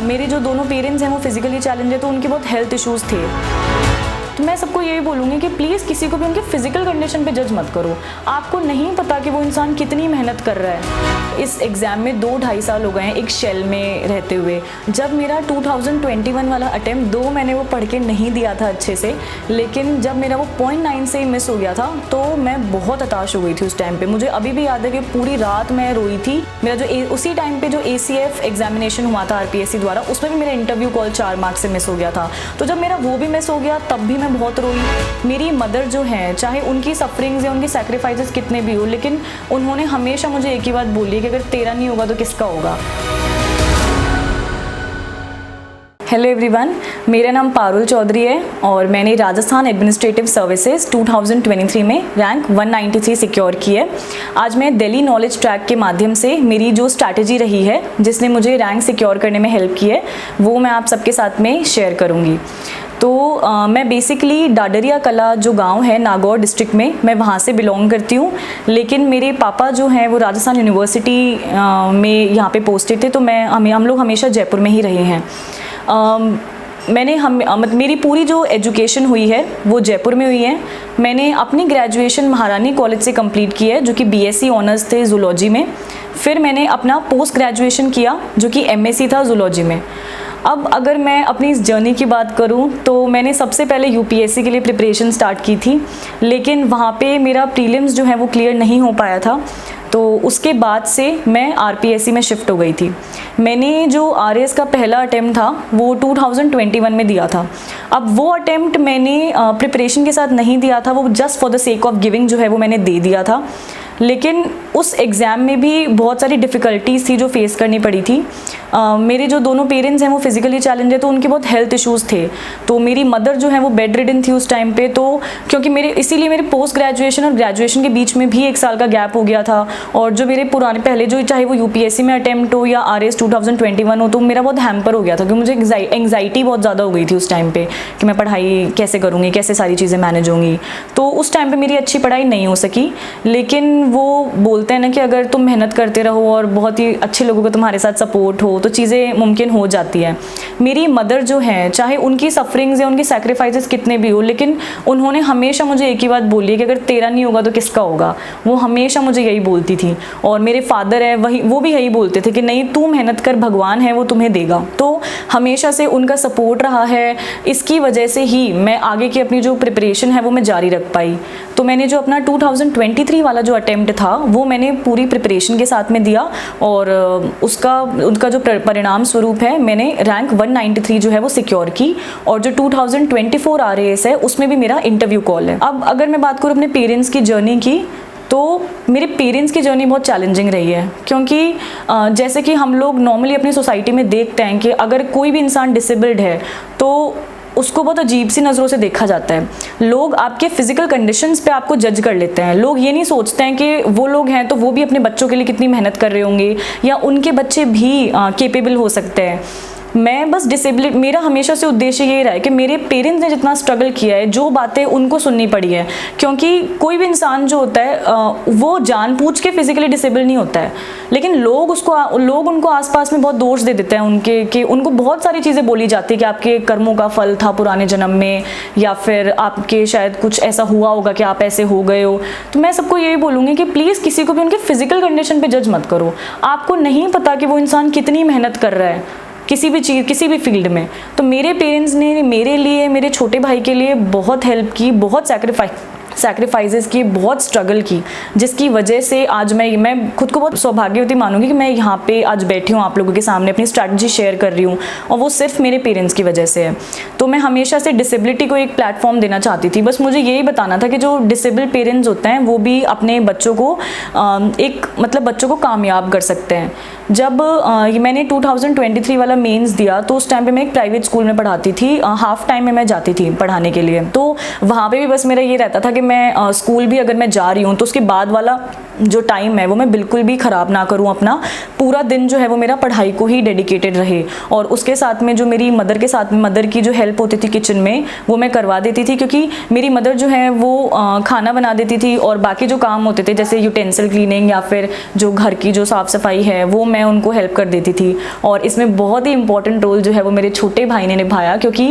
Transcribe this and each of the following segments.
मेरे जो दोनों पेरेंट्स हैं वो फिजिकली चैलेंज है, तो उनके बहुत हेल्थ इश्यूज़ थे। तो मैं सबको यही बोलूँगी कि प्लीज़ किसी को भी उनके फिजिकल कंडीशन पे जज मत करो। आपको नहीं पता कि वो इंसान कितनी मेहनत कर रहा है। इस एग्ज़ाम में 2-2.5 साल हो गए हैं एक शेल में रहते हुए। जब मेरा 2021 वाला अटेम्प्ट, दो मैंने वो पढ़ के नहीं दिया था अच्छे से, लेकिन जब मेरा वो 0.9 से ही मिस हो गया था तो मैं बहुत हताश हो गई थी उस टाइम पे। मुझे अभी भी याद है कि पूरी रात मैं रोई थी। मेरा जो उसी टाइम पे जो ACF एग्जामिनेशन हुआ था RPSC द्वारा, उसमें भी मेरा इंटरव्यू कॉल 4 मार्क्स से मिस हो गया था। तो जब मेरा वो भी मिस हो गया तब भी मैं बहुत रोई। मेरी मदर जो है, चाहे उनकी सफरिंग्स या उनकी सैक्रिफाइसेस कितने भी हो, लेकिन उन्होंने हमेशा मुझे एक ही बात बोली है कि अगर तेरा नहीं होगा तो किसका होगा। हेलो एवरीवन, मेरा नाम पारुल चौधरी है और मैंने राजस्थान एडमिनिस्ट्रेटिव सर्विसेज 2023 में रैंक 193 सिक्योर की है। आज मैं दिल्ली नॉलेज ट्रैक के माध्यम से मेरी जो स्ट्रैटेजी रही है जिसने मुझे रैंक सिक्योर करने में हेल्प की है, वो मैं आप सबके साथ में शेयर करूँगी। तो मैं बेसिकली डाडरिया कला जो गांव है नागौर डिस्ट्रिक्ट में, मैं वहाँ से बिलोंग करती हूँ। लेकिन मेरे पापा जो हैं वो राजस्थान यूनिवर्सिटी में यहाँ पे पोस्टेड थे, तो हम लोग हमेशा जयपुर में ही रहे हैं। मेरी पूरी जो एजुकेशन हुई है वो जयपुर में हुई है। मैंने अपनी ग्रेजुएशन महारानी कॉलेज से कंप्लीट की है, जो कि BSc ऑनर्स थे जूलॉजी में। फिर मैंने अपना पोस्ट ग्रेजुएशन किया जो कि MSc था जूलॉजी में। अब अगर मैं अपनी इस जर्नी की बात करूं तो मैंने सबसे पहले UPSC के लिए प्रिपरेशन स्टार्ट की थी, लेकिन वहाँ पे मेरा प्रीलिम्स जो है वो क्लियर नहीं हो पाया था। तो उसके बाद से मैं RPSC में शिफ्ट हो गई थी। मैंने जो RAS का पहला अटेम्प्ट था वो 2021 में दिया था। अब वो अटेम्प्ट मैंने प्रिपरेशन के साथ नहीं दिया था, वो just for the sake of giving जो है वो मैंने दे दिया था। लेकिन उस एग्ज़ाम में भी बहुत सारी डिफ़िकल्टीज़ थी जो फेस करनी पड़ी थी। मेरे जो दोनों पेरेंट्स हैं वो फिज़िकली चैलेंज है, तो उनके बहुत हेल्थ इश्यूज़ थे। तो मेरी मदर जो है वो बेड रिडन थी उस टाइम पे। तो क्योंकि इसीलिए मेरे पोस्ट ग्रेजुएशन और ग्रेजुएशन के बीच में भी 1 साल का गैप हो गया था। और जो मेरे पुराने पहले जो, चाहे वो UPSC में अटेम्प्ट हो या RAS 2021 हो, तो मेरा बहुत हैम्पर हो गया था क्योंकि मुझे एंग्जाइटी बहुत ज़्यादा हो गई थी उस टाइम पे कि मैं पढ़ाई कैसे करूँगी, कैसे सारी चीज़ें मैनेज होंगी। तो उस टाइम पे मेरी अच्छी पढ़ाई नहीं हो सकी। लेकिन वो बोलते हैं ना कि अगर तुम मेहनत करते रहो और बहुत ही अच्छे लोगों का तुम्हारे साथ सपोर्ट हो तो चीज़ें मुमकिन हो जाती है। मेरी मदर जो है, चाहे उनकी सफरिंग्स या उनकी सैक्रिफाइसेस कितने भी हो, लेकिन उन्होंने हमेशा मुझे एक ही बात बोली है कि अगर तेरा नहीं होगा तो किसका होगा। वो हमेशा मुझे यही बोलती थी। और मेरे फादर है वो भी यही बोलते थे कि नहीं, तू मेहनत कर, भगवान है वो तुम्हें देगा। तो हमेशा से उनका सपोर्ट रहा है। इसकी वजह से ही मैं आगे की अपनी जो प्रिपरेशन है वो मैं जारी रख पाई। तो मैंने जो अपना 2023 वाला जो अटेम्प्ट था वो मैंने पूरी प्रिपरेशन के साथ में दिया और उनका जो परिणाम स्वरूप है मैंने रैंक 193 जो है वो सिक्योर की। और जो 2024 RAS है उसमें भी मेरा इंटरव्यू कॉल है। अब अगर मैं बात करूँ अपने पेरेंट्स की जर्नी की, तो मेरे पेरेंट्स की जर्नी बहुत चैलेंजिंग रही है। क्योंकि जैसे कि हम लोग नॉर्मली अपनी सोसाइटी में देखते हैं कि अगर कोई भी इंसान डिसेबल्ड है तो उसको बहुत अजीब सी नज़रों से देखा जाता है। लोग आपके फिजिकल कंडीशंस पे आपको जज कर लेते हैं। लोग ये नहीं सोचते हैं कि वो लोग हैं तो वो भी अपने बच्चों के लिए कितनी मेहनत कर रहे होंगे या उनके बच्चे भी केपेबल हो सकते हैं। मैं बस डिसेबल्ड, मेरा हमेशा से उद्देश्य यही रहा है कि मेरे पेरेंट्स ने जितना स्ट्रगल किया है, जो बातें उनको सुननी पड़ी है। क्योंकि कोई भी इंसान जो होता है वो जानबूझ के फिजिकली डिसेबल नहीं होता है, लेकिन लोग उनको आसपास में बहुत दोष दे देते हैं कि उनको बहुत सारी चीज़ें बोली जाती है कि आपके कर्मों का फल था पुराने जन्म में, या फिर आपके शायद कुछ ऐसा हुआ होगा कि आप ऐसे हो गए हो। तो मैं सबको यही बोलूँगी कि प्लीज़ किसी को भी उनके फिजिकल कंडीशन पे जज मत करो। आपको नहीं पता कि वो इंसान कितनी मेहनत कर रहा है किसी भी चीज़, किसी भी फील्ड में। तो मेरे पेरेंट्स ने मेरे लिए, मेरे छोटे भाई के लिए बहुत हेल्प की, बहुत सैक्रिफाइसेस की, बहुत स्ट्रगल की, जिसकी वजह से आज मैं खुद को बहुत सौभाग्यवती मानूंगी कि मैं यहाँ पे आज बैठी हूँ आप लोगों के सामने अपनी स्ट्रैटेजी शेयर कर रही हूँ, और वो सिर्फ मेरे पेरेंट्स की वजह से है। तो मैं हमेशा से डिसेबिलिटी को एक प्लेटफॉर्म देना चाहती थी। बस मुझे यही बताना था कि जो डिसेबल पेरेंट्स होते हैं वो भी अपने बच्चों को बच्चों को कामयाब कर सकते हैं। जब मैंने 2023 वाला मेंस दिया तो उस टाइम पे मैं एक प्राइवेट स्कूल में पढ़ाती थी। हाफ टाइम में मैं जाती थी पढ़ाने के लिए। तो वहाँ पे भी बस मेरा ये रहता था कि मैं स्कूल भी अगर मैं जा रही हूँ तो उसके बाद वाला जो टाइम है वो मैं बिल्कुल भी ख़राब ना करूँ। अपना पूरा दिन जो है वो मेरा पढ़ाई को ही डेडिकेटेड रहे। और उसके साथ में जो मेरी मदर की जो हेल्प होती थी किचन में, वो मैं करवा देती थी, क्योंकि मेरी मदर जो है वो खाना बना देती थी और बाकी जो काम होते थे जैसे यूटेंसिल क्लीनिंग या फिर जो घर की जो साफ़ सफाई है वो मैं उनको हेल्प कर देती थी। और इसमें बहुत ही इंपॉर्टेंट रोल जो है वो मेरे छोटे भाई ने निभाया, क्योंकि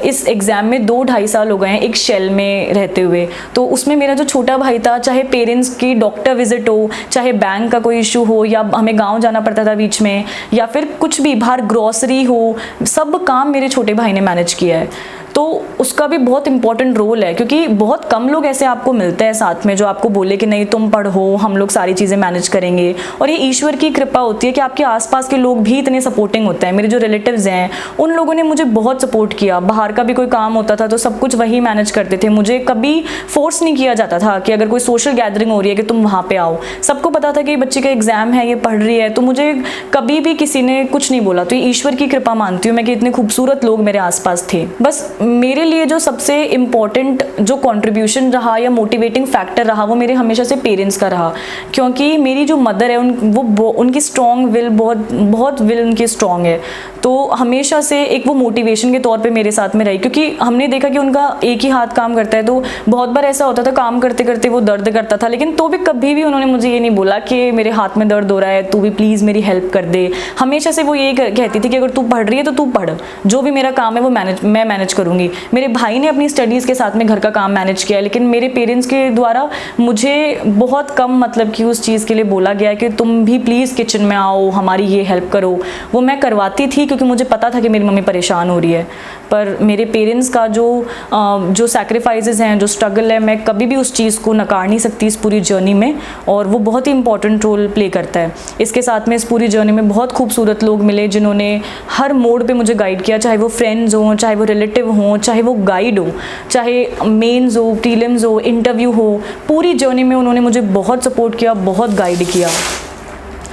इस एग्ज़ाम में 2-2.5 साल हो गए हैं एक शेल में रहते हुए। तो उसमें मेरा जो छोटा भाई था, चाहे पेरेंट्स की डॉक्टर विजिट हो, चाहे बैंक का कोई इशू हो, या हमें गाँव जाना पड़ता था बीच में, या फिर कुछ भी बाहर ग्रॉसरी हो, सब काम मेरे छोटे भाई ने मैनेज किया है। तो उसका भी बहुत इंपॉर्टेंट रोल है, क्योंकि बहुत कम लोग ऐसे आपको मिलते हैं साथ में जो आपको बोले कि नहीं तुम पढ़ो, हम लोग सारी चीज़ें मैनेज करेंगे। और ये ईश्वर की कृपा होती है कि आपके आसपास के लोग भी इतने सपोर्टिंग होते हैं। मेरे जो रिलेटिव्स हैं उन लोगों ने मुझे बहुत सपोर्ट किया। बाहर का भी कोई काम होता था तो सब कुछ वही मैनेज करते थे। मुझे कभी फोर्स नहीं किया जाता था कि अगर कोई सोशल गैदरिंग हो रही है कि तुम वहाँ पे आओ। सबको पता था कि बच्चे का एग्जाम है, ये पढ़ रही है, तो मुझे कभी भी किसी ने कुछ नहीं बोला। तो ये ईश्वर की कृपा मानती हूँ मैं कि इतने खूबसूरत लोग मेरे आसपास थे। बस मेरे लिए जो सबसे इम्पॉर्टेंट जो कंट्रीब्यूशन रहा या मोटिवेटिंग फैक्टर रहा वो मेरे हमेशा से पेरेंट्स का रहा, क्योंकि मेरी जो मदर है उनकी स्ट्रॉन्ग विल, बहुत विल उनकी स्ट्रॉन्ग है। तो हमेशा से एक वो मोटिवेशन के तौर पे मेरे साथ में रही, क्योंकि हमने देखा कि उनका एक ही हाथ काम करता है। तो बहुत बार ऐसा होता था काम करते करते वो दर्द करता था, लेकिन तो भी कभी भी उन्होंने मुझे ये नहीं बोला कि मेरे हाथ में दर्द हो रहा है, तू भी प्लीज़ मेरी हेल्प कर दे। हमेशा से वो ये कहती थी कि अगर तू पढ़ रही है तो तू पढ़, जो भी मेरा काम है वो मैं मैनेज करूँगी। मेरे भाई ने अपनी स्टडीज़ के साथ में घर का काम मैनेज किया, लेकिन मेरे पेरेंट्स के द्वारा मुझे बहुत कम मतलब कि उस चीज़ के लिए बोला गया कि तुम भी प्लीज़ किचन में आओ, हमारी ये हेल्प करो। वो मैं करवाती थी क्योंकि मुझे पता था कि मेरी मम्मी परेशान हो रही है। पर मेरे पेरेंट्स का जो सैक्रिफाइसेस हैं, जो स्ट्रगल है, मैं कभी भी उस चीज़ को नकार नहीं सकती इस पूरी जर्नी में, और वो बहुत ही इंपॉर्टेंट रोल प्ले करता है। इसके साथ में इस पूरी जर्नी में बहुत खूबसूरत लोग मिले जिन्होंने हर मोड पे मुझे गाइड किया, चाहे वो फ्रेंड्स हों, चाहे वो रिलेटिव हों, चाहे वो गाइड हो, चाहे मेंस हो, प्रीलिम्स हो, इंटरव्यू हो। पूरी जर्नी में उन्होंने मुझे बहुत सपोर्ट किया, बहुत गाइड किया।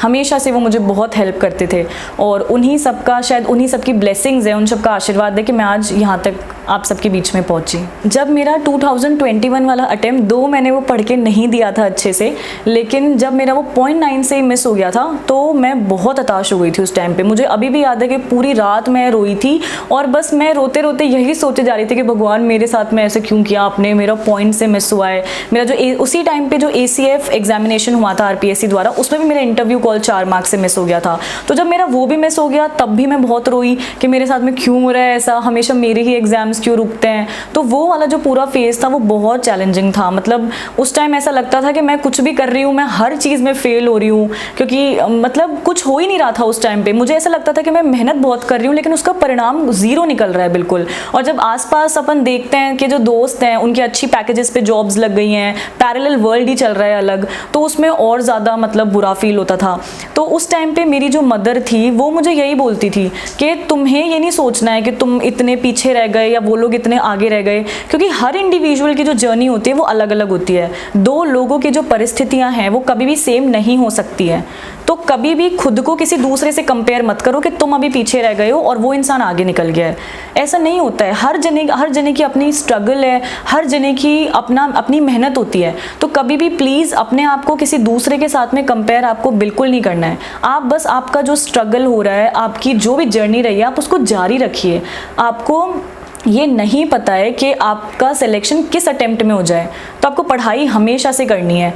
हमेशा से वो मुझे बहुत हेल्प करते थे, और उन्हीं सबकी ब्लेसिंग्स है, उन सबका आशीर्वाद है कि मैं आज यहाँ तक आप सबके बीच में पहुँची। जब मेरा 2021 वाला अटेम्प्ट, दो मैंने वो पढ़ के नहीं दिया था अच्छे से, लेकिन जब मेरा वो 0.9 से मिस हो गया था तो मैं बहुत हताश हो गई थी उस टाइम पे। मुझे अभी भी याद है कि पूरी रात मैं रोई थी, और बस मैं रोते रोते यही सोचे जा रही थी कि भगवान मेरे साथ में ऐसे क्यों किया आपने, मेरा पॉइंट से मिस हुआ है। मेरा जो उसी टाइम पे जो ACF एग्जामिनेशन हुआ था RPSC द्वारा, उसमें भी मेरा इंटरव्यू कॉल 4 मार्क्स से मिस हो गया था। तो जब मेरा वो भी मिस हो गया तब भी मैं बहुत रोई कि मेरे साथ में क्यों हो रहा है ऐसा, हमेशा मेरे ही एग्जाम्स क्यों रुकते हैं। तो वो वाला जो पूरा फेज था वो बहुत चैलेंजिंग था। मतलब उस टाइम ऐसा लगता था कि मैं कुछ भी कर रही हूँ, मैं हर चीज़ में फेल हो रही हूँ, क्योंकि मतलब कुछ हो ही नहीं रहा था उस टाइम पे। मुझे ऐसा लगता था कि मैं मेहनत बहुत कर रही हूँ लेकिन उसका परिणाम 0 निकल रहा है बिल्कुल। और जब आसपास अपन देखते हैं कि जो दोस्त हैं उनकी अच्छी पैकेजेस पे जॉब्स लग गई हैं, पैरेलल वर्ल्ड ही चल रहा है अलग, तो उसमें और ज़्यादा मतलब बुरा फील होता था। तो उस टाइम पे मेरी जो मदर थी वो मुझे यही बोलती थी कि तुम्हें ये नहीं सोचना है कि तुम इतने पीछे रह गए या वो लोग इतने आगे रह गए, क्योंकि हर इंडिविजुअल की जो जर्नी होती है वो अलग अलग होती है। दो लोगों की जो परिस्थितियां हैं वो कभी भी सेम नहीं हो सकती है। तो कभी भी खुद को किसी दूसरे से कंपेयर मत करो कि तुम अभी पीछे रह गए हो और वो इंसान आगे निकल गया है। ऐसा नहीं होता है। हर जने की अपनी स्ट्रगल है, हर जने की अपनी मेहनत होती है। तो कभी भी प्लीज़ अपने आप को किसी दूसरे के साथ में कंपेयर आपको बिल्कुल नहीं करना है। आप बस आपका जो स्ट्रगल हो रहा है, आपकी जो भी जर्नी रही है, आप उसको जारी रखिए। आपको ये नहीं पता है कि आपका सिलेक्शन किस अटेम्प्ट में हो जाए, तो आपको पढ़ाई हमेशा से करनी है।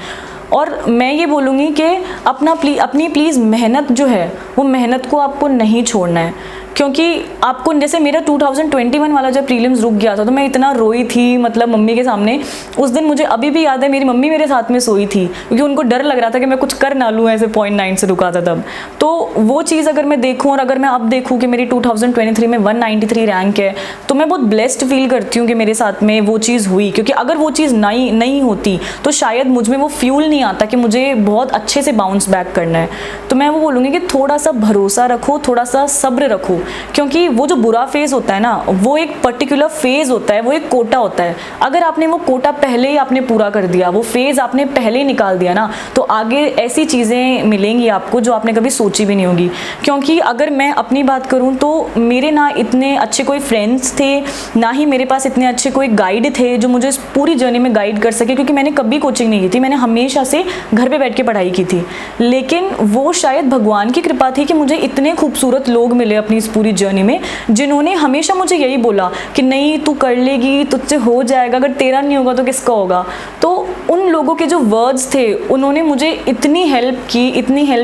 और मैं ये बोलूँगी कि अपनी प्लीज़ मेहनत जो है वो मेहनत को आपको नहीं छोड़ना है, क्योंकि आपको जैसे मेरा 2021 वाला जब प्रीलिम्स रुक गया था तो मैं इतना रोई थी, मतलब मम्मी के सामने। उस दिन मुझे अभी भी याद है मेरी मम्मी मेरे साथ में सोई थी क्योंकि उनको डर लग रहा था कि मैं कुछ कर ना लूँ, ऐसे 0.9 से रुका था तब। तो वो चीज़ अगर मैं देखूँ और अगर मैं अब देखूँ कि मेरी 2023 में 193 रैंक है, तो मैं बहुत ब्लेस्ड फील करती हूँ कि मेरे साथ में वो चीज़ हुई। क्योंकि अगर वो चीज़ नहीं होती तो शायद मुझ में वो फ्यूल नहीं आता कि मुझे बहुत अच्छे से बाउंस बैक करना है। तो मैं वो बोलूँगी कि थोड़ा सा भरोसा रखो, थोड़ा सा सब्र रखो, क्योंकि वो जो बुरा फेज़ होता है ना, वो एक पर्टिकुलर फेज़ होता है, वो एक कोटा होता है। अगर आपने वो कोटा पहले ही आपने पूरा कर दिया, वो फेज़ आपने पहले ही निकाल दिया ना, तो आगे ऐसी चीज़ें मिलेंगी आपको जो आपने कभी सोची भी नहीं होगी। क्योंकि अगर मैं अपनी बात करूँ तो मेरे ना इतने अच्छे कोई फ्रेंड्स थे, ना ही मेरे पास इतने अच्छे कोई गाइड थे जो मुझे इस पूरी जर्नी में गाइड कर सके, क्योंकि मैंने कभी कोचिंग नहीं की थी। मैंने हमेशा से घर पे बैठ के पढ़ाई की थी। लेकिन वो शायद भगवान की कृपा थी कि मुझे इतने खूबसूरत लोग मिले अपनी इस पूरी जर्नी में, जिन्होंने हमेशा मुझे यही बोला कि नहीं तू कर लेगी, तुझसे हो जाएगा, अगर तेरा नहीं होगा तो किसका होगा। तो उन लोगों के जो वर्ड्स थे उन्होंने मुझे इतनी हेल्प की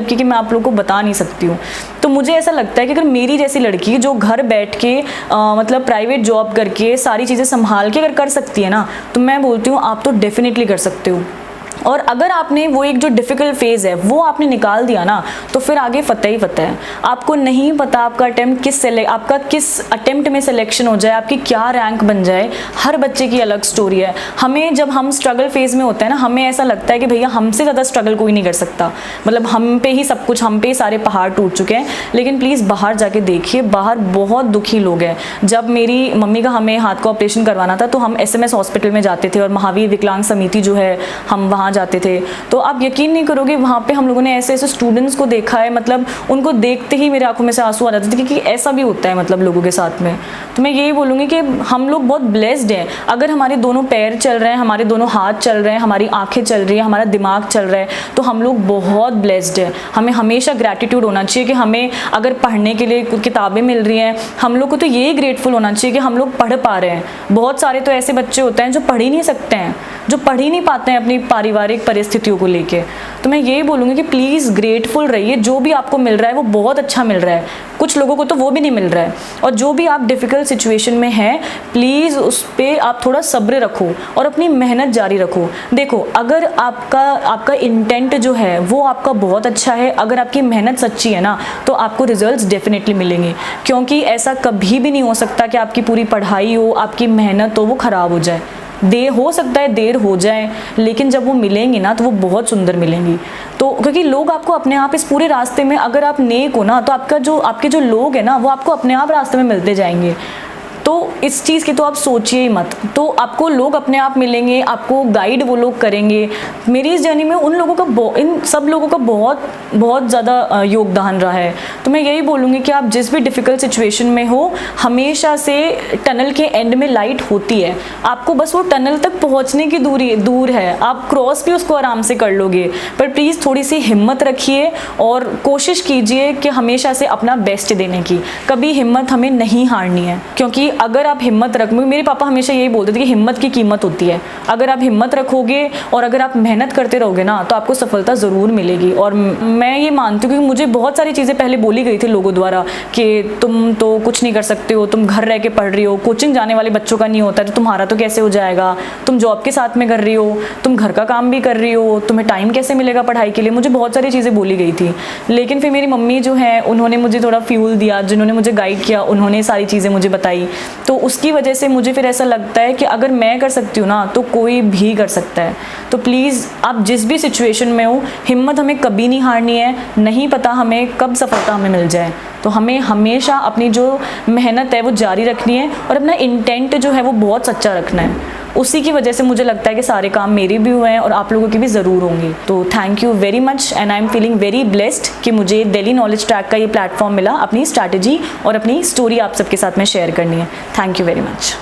कि मैं आप लोगों को बता नहीं सकती हूँ। तो मुझे ऐसा लगता है कि अगर मेरी जैसी लड़की जो घर बैठ के मतलब प्राइवेट जॉब करके सारी चीज़ें संभाल के अगर कर सकती है ना, तो मैं बोलती हूँ आप तो डेफिनेटली कर सकते हो। और अगर आपने वो एक जो डिफ़िकल्ट फेज़ है वो आपने निकाल दिया ना, तो फिर आगे फतह ही फतह है। आपको नहीं पता आपका किस अटेम्प्ट में सिलेक्शन हो जाए, आपकी क्या रैंक बन जाए, हर बच्चे की अलग स्टोरी है। हमें जब हम स्ट्रगल फेज़ में होते हैं ना, हमें ऐसा लगता है कि भैया हमसे ज़्यादा स्ट्रगल कोई नहीं कर सकता, मतलब हम पे ही सब कुछ, हम पे ही सारे पहाड़ टूट चुके हैं। लेकिन प्लीज़ बाहर जाके देखिए, बाहर बहुत दुखी लोग हैं। जब मेरी मम्मी का हमें हाथ का ऑपरेशन करवाना था तो हम SMS हॉस्पिटल में जाते थे और महावीर विकलांग समिति जो है, हम वहाँ जाते थे। तो आप यकीन नहीं करोगे, वहाँ पे हम लोगों ने ऐसे स्टूडेंट्स को देखा है, मतलब उनको देखते ही मेरे आंखों में से आंसू आ जाते थे, क्योंकि ऐसा भी होता है मतलब लोगों के साथ में। तो मैं यही बोलूँगी कि हम लोग बहुत ब्लेस्ड हैं। अगर हमारे दोनों पैर चल रहे हैं, हमारे दोनों हाथ चल रहे हैं, हमारी आंखें चल रही हैं, हमारा दिमाग चल रहा है, तो हम लोग बहुत ब्लेस्ड हैं। हमें हमेशा ग्रैटिट्यूड होना चाहिए कि हमें अगर पढ़ने के लिए किताबें मिल रही हैं, हम लोग को तो यही ग्रेटफुल होना चाहिए कि हम लोग पढ़ पा रहे हैं। बहुत सारे तो ऐसे बच्चे होते हैं जो पढ़ ही नहीं सकते हैं, जो पढ़ ही नहीं पाते हैं अपनी पारिवारिक परिस्थितियों को लेके। तो मैं यही बोलूँगी कि प्लीज़ ग्रेटफुल रहिए, जो भी आपको मिल रहा है वो बहुत अच्छा मिल रहा है। कुछ लोगों को तो वो भी नहीं मिल रहा है। और जो भी आप डिफ़िकल्ट सिचुएशन में हैं, प्लीज़ उस पर आप थोड़ा सब्र रखो और अपनी मेहनत जारी रखो। देखो, अगर आपका इंटेंट जो है वो आपका बहुत अच्छा है, अगर आपकी मेहनत सच्ची है ना, तो आपको रिजल्ट्स डेफिनेटली मिलेंगे। क्योंकि ऐसा कभी भी नहीं हो सकता कि आपकी पूरी पढ़ाई हो, आपकी मेहनत हो, वो ख़राब हो जाए। हो सकता है देर हो जाए, लेकिन जब वो मिलेंगी ना तो वो बहुत सुंदर मिलेंगी। तो क्योंकि लोग आपको अपने आप इस पूरे रास्ते में, अगर आप नेक हो ना, तो आपके जो लोग हैं ना, वो आपको अपने आप रास्ते में मिलते जाएंगे। तो इस चीज़ की तो आप सोचिए ही मत। तो आपको लोग अपने आप मिलेंगे, आपको गाइड वो लोग करेंगे। मेरी इस जर्नी में इन सब लोगों का बहुत ज़्यादा योगदान रहा है। तो मैं यही बोलूँगी कि आप जिस भी डिफ़िकल्ट सिचुएशन में हो, हमेशा से टनल के एंड में लाइट होती है। आपको बस वो टनल तक पहुँचने की दूर है, आप क्रॉस भी उसको आराम से कर लोगे। पर प्लीज़ थोड़ी सी हिम्मत रखिए और कोशिश कीजिए कि हमेशा से अपना बेस्ट देने की। कभी हिम्मत हमें नहीं हारनी है, क्योंकि अगर आप हिम्मत रखोगे, मेरे पापा हमेशा यही बोलते थे कि हिम्मत की कीमत होती है। अगर आप हिम्मत रखोगे और अगर आप मेहनत करते रहोगे ना, तो आपको सफलता ज़रूर मिलेगी। और मैं ये मानती हूँ, क्योंकि मुझे बहुत सारी चीज़ें पहले बोली गई थी लोगों द्वारा कि तुम तो कुछ नहीं कर सकते हो, तुम घर रह के पढ़ रही हो, कोचिंग जाने वाले बच्चों का नहीं होता है, तो तुम्हारा तो कैसे हो जाएगा, तुम जॉब के साथ में कर रही हो, तुम घर का काम भी कर रही हो, तुम्हें टाइम कैसे मिलेगा पढ़ाई के लिए। मुझे बहुत सारी चीज़ें बोली गई थी। लेकिन फिर मेरी मम्मी जो है, उन्होंने मुझे थोड़ा फ्यूल दिया, जिन्होंने मुझे गाइड किया, उन्होंने सारी चीज़ें मुझे बताई। तो उसकी वजह से मुझे फिर ऐसा लगता है कि अगर मैं कर सकती हूँ ना, तो कोई भी कर सकता है। तो प्लीज़ आप जिस भी सिचुएशन में हो, हिम्मत हमें कभी नहीं हारनी है। नहीं पता हमें कब सफलता हमें मिल जाए, तो हमें हमेशा अपनी जो मेहनत है वो जारी रखनी है और अपना इंटेंट जो है वो बहुत सच्चा रखना है। उसी की वजह से मुझे लगता है कि सारे काम मेरे भी हुए हैं और आप लोगों के भी ज़रूर होंगे। तो thank you very much and I am feeling very blessed कि मुझे दिल्ली नॉलेज ट्रैक का ये प्लेटफॉर्म मिला अपनी स्ट्रैटेजी और अपनी स्टोरी आप सबके साथ में शेयर करनी है। Thank you very much.